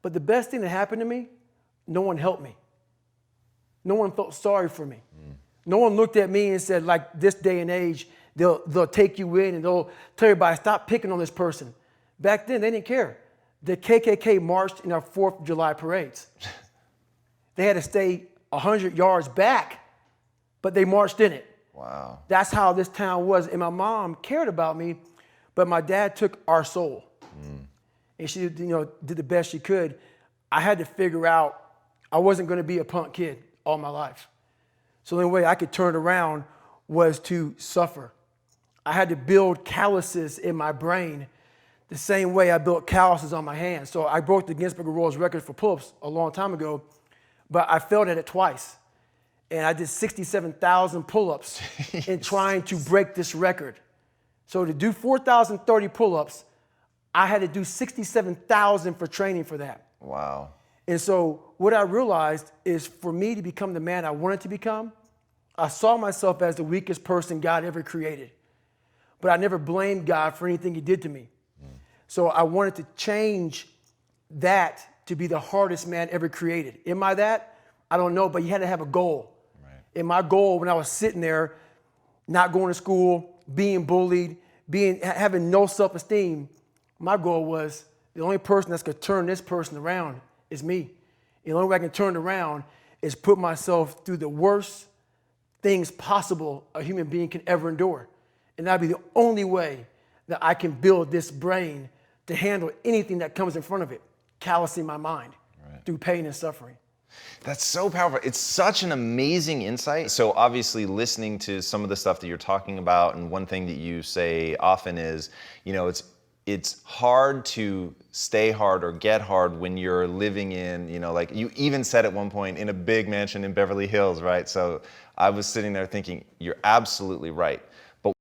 But the best thing that happened to me, no one helped me. No one felt sorry for me. No one looked at me and said, like this day and age, they'll take you in and they'll tell everybody, stop picking on this person. Back then, they didn't care. The KKK marched in our 4th of July parades. They had to stay 100 yards back, but they marched in it. Wow. That's how this town was. And my mom cared about me, but my dad took our soul. And she, did the best she could. I had to figure out I wasn't going to be a punk kid all my life. So the only way I could turn around was to suffer. I had to build calluses in my brain the same way I built calluses on my hands. So I broke the Guinness Book of World Records for pull-ups a long time ago, but I failed at it twice. And I did 67,000 pull-ups in trying to break this record. So to do 4,030 pull-ups, I had to do 67,000 for training for that. Wow. And so what I realized is for me to become the man I wanted to become, I saw myself as the weakest person God ever created. But I never blamed God for anything he did to me. So I wanted to change that to be the hardest man ever created. Am I that? I don't know, but you had to have a goal. Right. And my goal when I was sitting there, not going to school, being bullied, having no self-esteem, my goal was the only person that's going to turn this person around is me. And the only way I can turn it around is put myself through the worst things possible a human being can ever endure. And that'd be the only way that I can build this brain to handle anything that comes in front of it, callousing my mind through pain and suffering. That's so powerful. It's such an amazing insight. So obviously listening to some of the stuff that you're talking about, and one thing that you say often is, it's hard to stay hard or get hard when you're living in, like you even said at one point, in a big mansion in Beverly Hills, right? So I was sitting there thinking, you're absolutely right.